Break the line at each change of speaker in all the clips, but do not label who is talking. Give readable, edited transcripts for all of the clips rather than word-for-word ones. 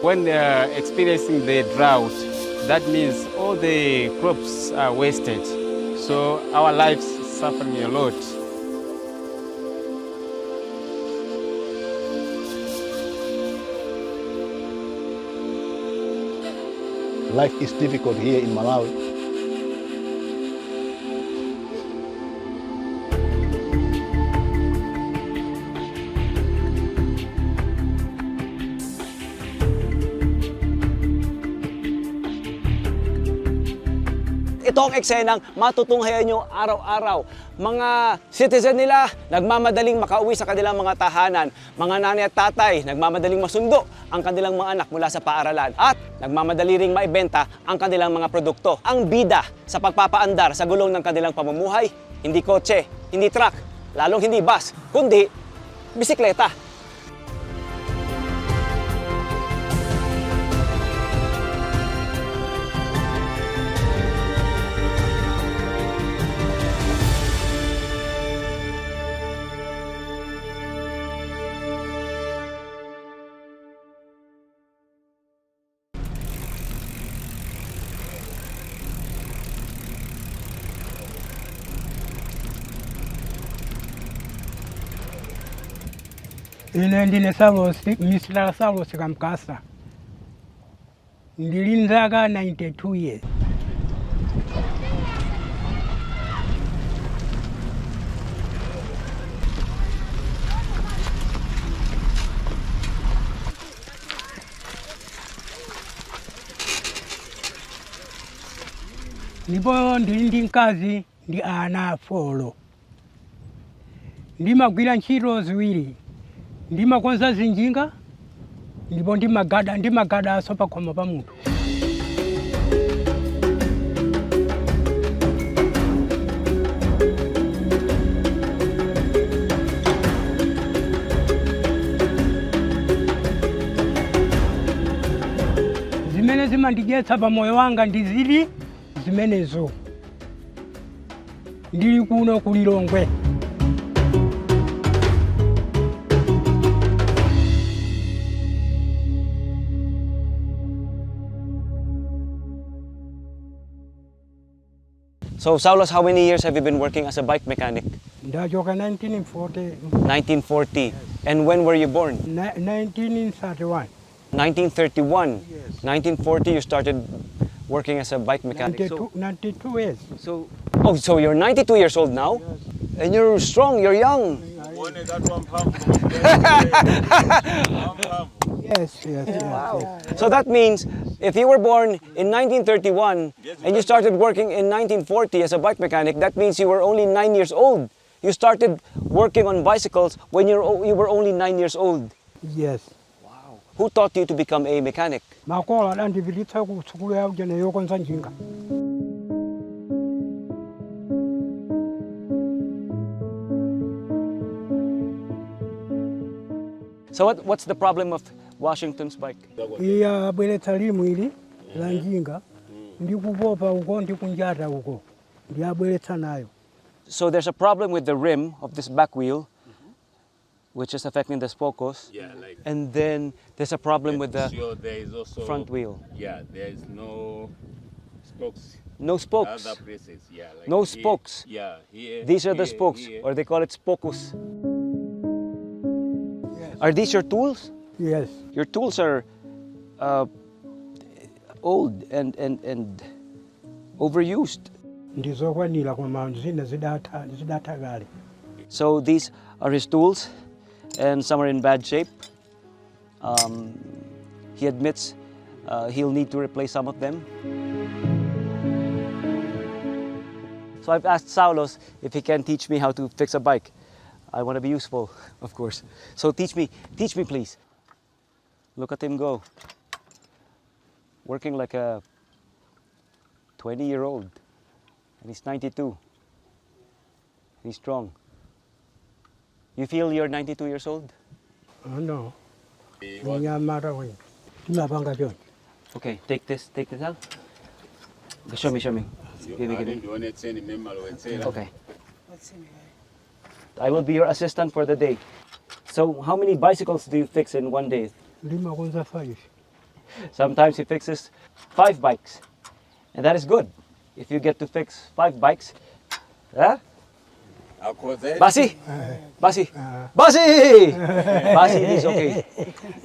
When experiencing the drought, that means all the crops are wasted. So our lives suffering a lot.
Life is difficult here in Malawi.
Ito ang eksenang matutunghayan nyo araw-araw. Mga citizen nila nagmamadaling makauwi sa kanilang mga tahanan. Mga nanay at tatay nagmamadaling masundo ang kanilang mga anak mula sa paaralan. At nagmamadali ring maibenta ang kanilang mga produkto. Ang bida sa pagpapaandar sa gulong ng kanilang pamumuhay, hindi kotse, hindi truck, lalong hindi bus, kundi bisikleta.
Ine ndine Salosi, Mr. Salosi Kamkasa. Ndilinzaga 92 years. Ndipo ndili nkazi ndi ana folo. Ndimagwira ntchito ziwiri. Ndimakonza zinjinga ndipo ndimagada aso pakhomo pa munthu. Zimene zimandidyetsa pa moyo wanga ndizili zimenezo. Ndili kuno ku Lilongwe.
So, Saulos, how many years have you been working as a bike mechanic?
Ndajoka 1940.
1940. Yes. And when were you born?
1931.
1931.
Yes.
1940 you started working as a bike mechanic.
92 years.
So you're 92 years old now?
Yes.
And you're strong, you're young.
Yes.
Wow. Yes. So that means if you were born in 1931 and you started working in 1940 as a bike mechanic, that means you were only 9 years old. You started working on bicycles when you were only 9 years old.
Yes.
Wow. Who taught you to become a mechanic?
Makola andipititsa ku sukulu ya ujana yokonza njinga.
So what's the problem of Washington's bike?
Iya bweletsa limu ili la njinga ndikupopa uko ndikunjata uko ndiyabweletsa nayo.
So there's a problem with the rim of this back wheel, which is affecting the spokes.
Yeah, like.
And then there's a problem with the
There is also
front wheel.
Yeah, there is no spokes.
No spokes.
Other places, yeah. Like
No
here,
spokes.
Yeah, here.
These are the
here,
spokes,
here.
or they call it spocus.
Yes.
Are these your tools?
Yes.
Your tools are old and overused.
Ndizokwanira koma zina zidatha kale.
So these are his tools, and some are in bad shape. He admits he'll need to replace some of them. So I've asked Saulos if he can teach me how to fix a bike. I want to be useful, of course. So teach me please. Look at him go. Working like a 20-year-old. And he's 92. He's strong. You feel you're 92 years old?
No. Nyamara. Timapanga choncho.
Okay, take this out. Show me. Give me. Okay. I will be your assistant for the day. So how many bicycles do you fix in one day?
Limakonza 5.
Sometimes he fixes 5 bikes. And that is good. If you get to fix 5 bikes, huh? Basi! Basi! Basi! Basi is okay.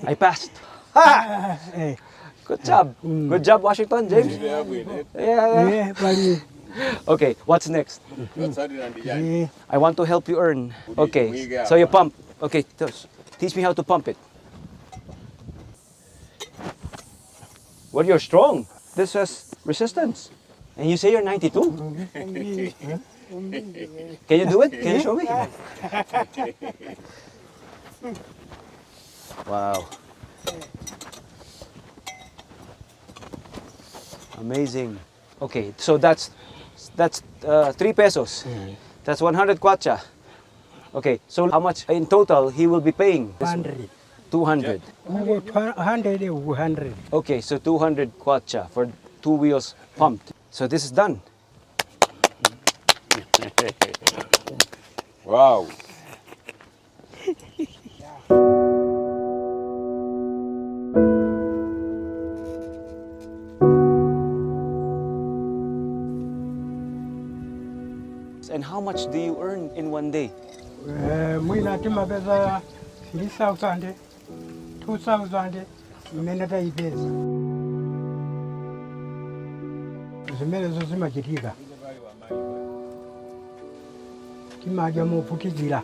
I passed. Ha!
Eh,
Good job. Good job, Washington, James. Yeah.
bali.
Okay, what's next?
Eh,
I want to help you earn. Okay, so you pump. Okay, teach me how to pump it. Well, you're strong. This has resistance. And you say you're 92? Can you do it? Can you show me? Wow. Amazing. Okay, so that's 3 pesos. That's 100 kwacha. Okay, so how much in total he will be paying?
100.
200.
Ugo 100, ugo 100.
Okay, so 200 kwacha for 2 wheels pumped. So this is done.
Wow.
And how much do you earn in one day?
Mwina tima pesa 3,000, 2,000, imenata ipesa. Zimene zozimachitika. Timadya mophukizira.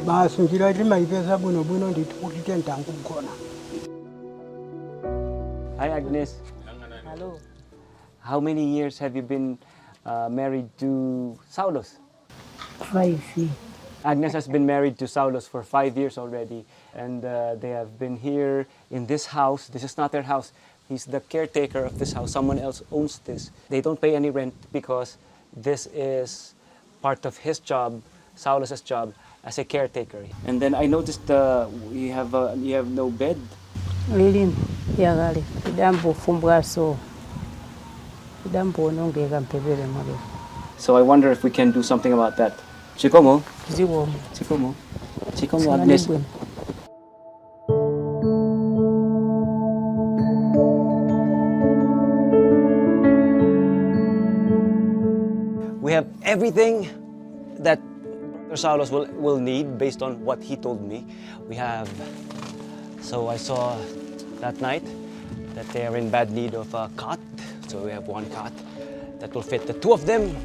Basi njira timayipesa bwinobwino ndithu kuti tentangu kukhona.
Hi Agnes.
Hello.
How many years have you been married to Saulos?
5 years.
Agnes has been married to Saulos for 5 years already, and they have been here in this house. This is not their house. He's the caretaker of this house. Someone else owns this. They don't pay any rent because this is part of his job, Saulos' job, as a caretaker. And then I noticed you have no bed.
Lilini yakale idambo fumbwaso idambo nongeka mpepele mali.
So I wonder if we can do something about that. Chikomo,
Ziwo.
Chikomo, Agnes. We have everything that Brother Saulos will need based on what he told me. We have, so I saw that night that they are in bad need of a cot. So we have 1 cot that will fit the 2 of them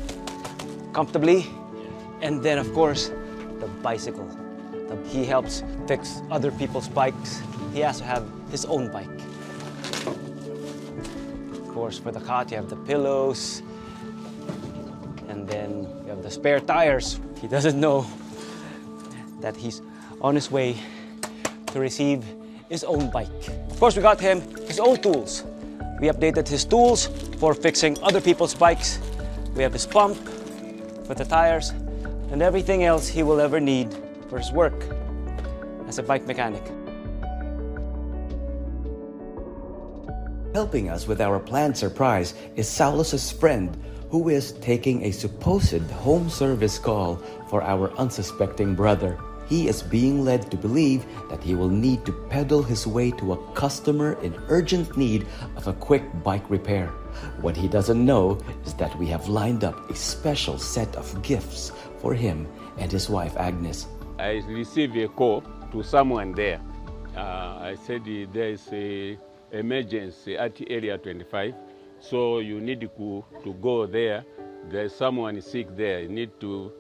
comfortably. And then of course, the bicycle. He helps fix other people's bikes. He has to have his own bike. Of course, for the cot, you have the pillows, and then you have the spare tires. He doesn't know that he's on his way to receive his own bike. Of course, we got him his own tools. We updated his tools for fixing other people's bikes. We have his pump for the tires and everything else he will ever need for his work as a bike mechanic.
Helping us with our planned surprise is Saulos' friend, who is taking a supposed home service call for our unsuspecting brother. He is being led to believe that he will need to pedal his way to a customer in urgent need of a quick bike repair. What he doesn't know is that we have lined up a special set of gifts for him and his wife Agnes.
I received a call to someone there. I said there is a emergency at area 25, so you need to go there. There's someone sick there. You need to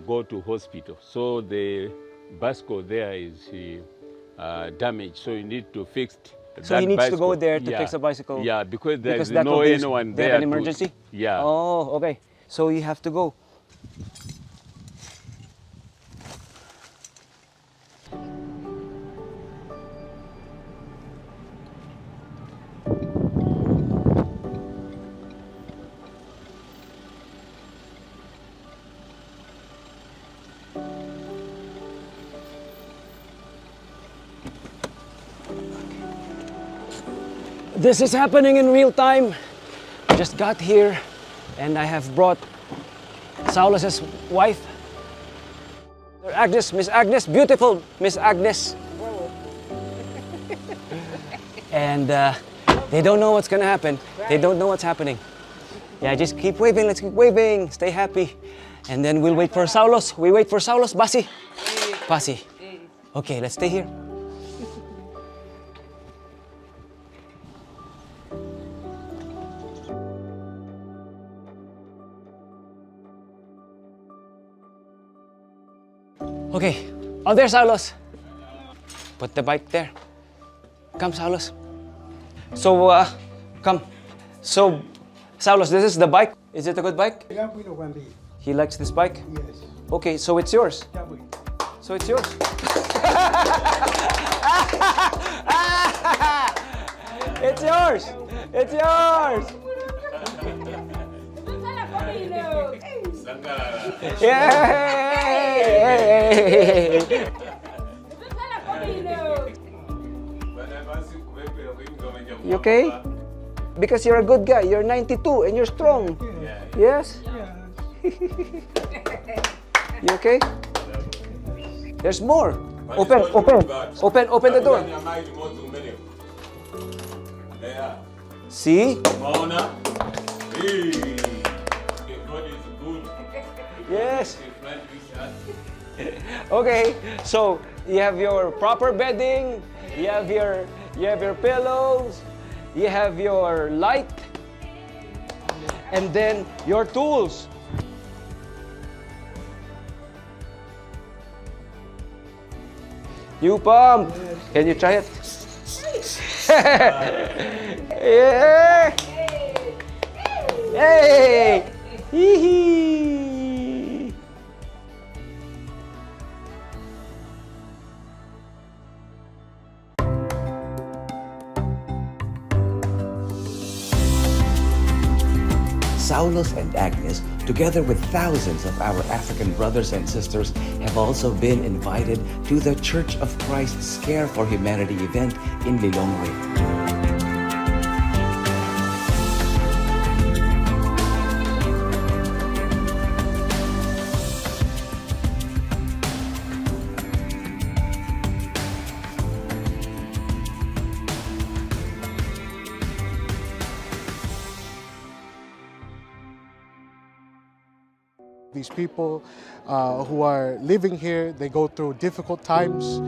go to hospital. So the bicycle there is damaged, so you need to fix that.
So he needs
bicycle.
to go there to fix a bicycle?
Yeah, because there's
that
no
will be-
anyone
they
there.
have an emergency?
Yeah.
Oh, okay. So you have to go. This is happening in real time. I just got here and I have brought Saulos' wife, Agnes, Miss Agnes, beautiful Miss Agnes. and they don't know what's gonna happen. They don't know what's happening. Yeah, just keep waving. Let's keep waving. Stay happy, and then we'll wait for Saulos. We wait for Saulos. Basi, Basi. Okay, let's stay here. Okay, oh, there's Saulos. Put the bike there. Come, Saulos. So, come. So, Saulos, this is the bike. Is it a good bike? He likes this bike?
Yes.
Okay, so it's yours. So it's yours. It's yours. It's yours. Yay! You okay? Because you're a good guy. You're 92 and you're strong. Yes? You okay? There's more. Open the door. See? Yes. Okay, so you have your proper bedding, you have your pillows, you have your light, and then your tools. You pump. Can you try it? Yeah. Hey. Hee-hee.
Saulos and Agnes, together with thousands of our African brothers and sisters, have also been invited to the Church of Christ's Care for Humanity event in Lilongwe.
These people who are living here, they go through difficult times.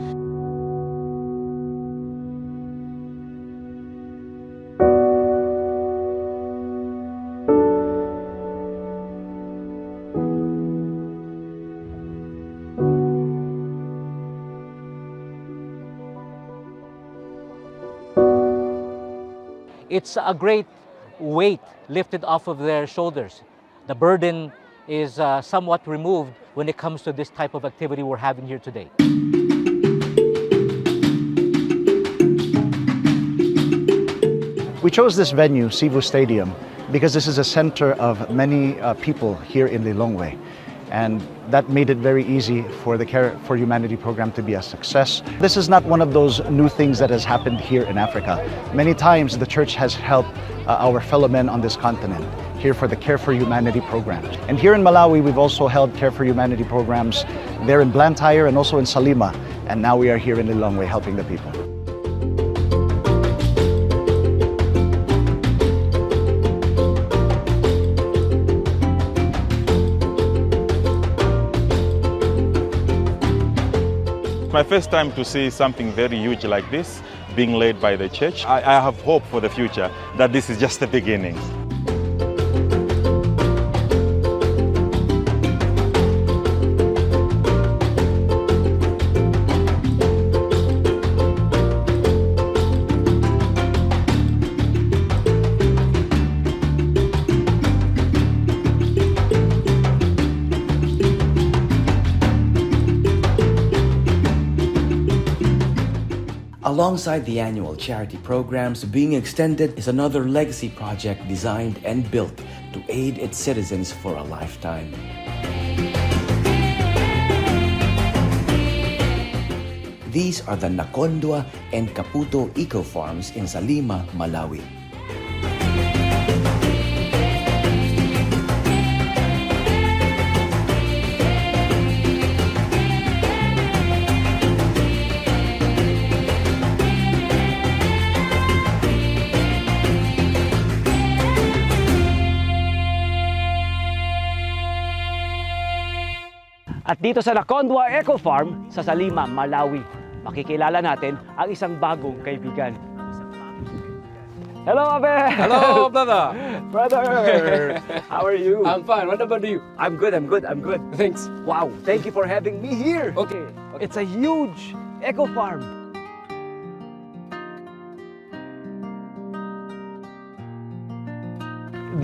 It's a great weight lifted off of their shoulders. The burden is somewhat removed when it comes to this type of activity we're having here today.
We chose this venue, Cebu Stadium, because this is a center of many people here in Lilongwe. And that made it very easy for the Care for Humanity program to be a success. This is not one of those new things that has happened here in Africa. Many times the church has helped our fellow men on this continent here for the Care for Humanity programs. And here in Malawi, we've also held Care for Humanity programs there in Blantyre and also in Salima. And now we are here in Lilongwe helping the people.
My first time to see something very huge like this being led by the church. I have hope for the future that this is just the beginning.
Alongside the annual charity programs being extended is another legacy project designed and built to aid its citizens for a lifetime. These are the Nakondwa and Caputo Eco Farms in Salima, Malawi.
At dito sa Nakondwa Eco Farm sa Salima, Malawi, makikilala natin ang isang bagong kaibigan. Hello, Abe!
Hello, brother!
Brother! How are you?
I'm fine. What about you?
I'm good.
Thanks.
Wow, thank you for having me here.
Okay.
It's a huge eco farm.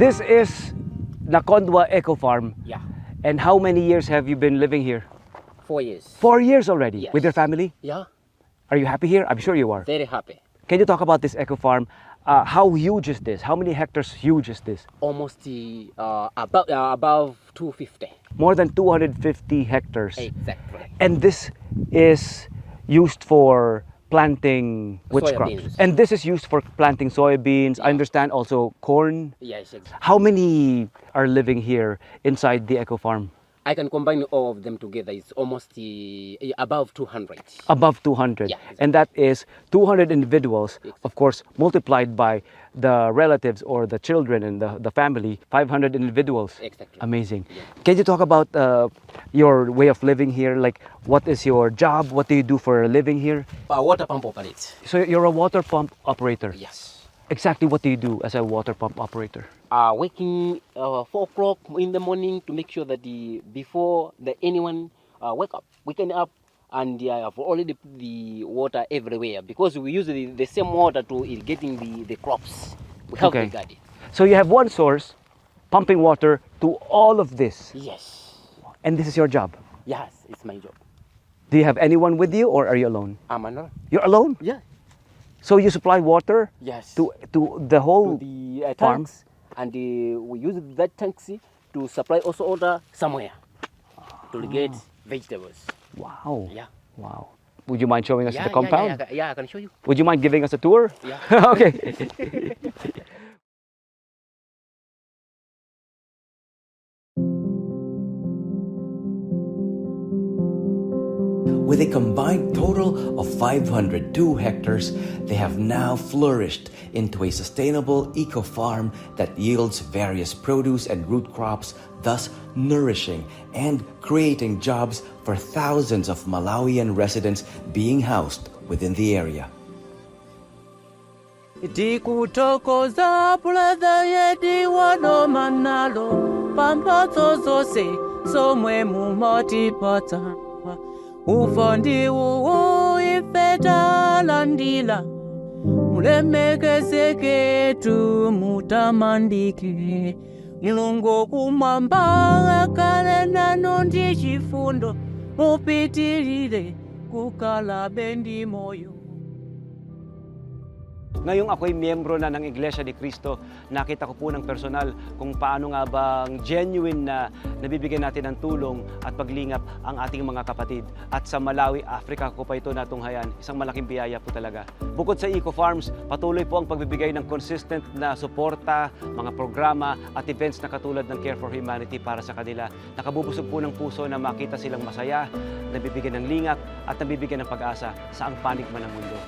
This is Nakondwa Eco Farm.
Yeah.
And how many years have you been living here?
4 years.
4 years already.
Yes.
With your family?
Yeah.
Are you happy here? I'm sure you are.
Very happy.
Can you talk about this eco farm? How huge is this? How many hectares huge is this?
Almost above 250.
More than 250 hectares.
Exactly.
And this is used for planting which crops?
Soybeans.
And this is used for planting soybeans. I understand also corn.
Yes, exactly.
How many are living here inside the eco farm?
I can combine all of them together. It's almost above 200.
Above 200.
Yeah,
And that is 200 individuals, of course, multiplied by the relatives or the children and the family, 500 individuals.
Exactly.
Amazing. Can you talk about your way of living here? Like, what is your job? What do you do for a living here?
Water pump operates.
So you're a water pump operator?
Yes.
Exactly what do you do as a water pump operator?
Waking 4 o'clock in the morning to make sure that before anyone waking up, and have already put the water everywhere because we use the same water to irrigating the crops. We have
Okay.
the garden.
So you have one source pumping water to all of this,
Yes.
and this is your job.
Yes, it's my job.
Do you have anyone with you, or are you alone?
I'm alone.
You're alone?
Yeah.
So you supply water
Yes.
to the whole
To the
farm?
tanks, and we use that tanks to supply also water somewhere to irrigate vegetables.
Wow.
Yeah.
Wow. Would you mind showing us
Yeah,
the compound?
yeah, I can show you.
Would you mind giving us a tour?
Yeah.
Okay.
With a combined total of 502 hectares, they have now flourished into a sustainable eco-farm that yields various produce and root crops, thus nourishing and creating jobs for thousands of Malawian residents being housed within the area.
Tikutokoza brother yedi wano manalo pambazo zose somwe mumotipata ufondi uwo ifeta landila mulemekeseke tu mutamandike mulungu kumwamba akale nano ndi chifundo mupitilile kukala bendi moyo.
Ngayong ako'y miyembro na ng Iglesia ni Cristo, nakita ko po ng personal kung paano nga bang genuine na nabibigyan natin ng tulong at paglingap ang ating mga kapatid. At sa Malawi, Africa ko pa ito natunghayan. Isang malaking biyaya po talaga. Bukod sa Eco Farms, patuloy po ang pagbibigay ng consistent na suporta, mga programa at events na katulad ng Care for Humanity para sa kanila. Nakabubusog po ng puso na makita silang masaya, nabibigyan ng lingap at nabibigyan ng pag-asa sa ang panig man ng mundo.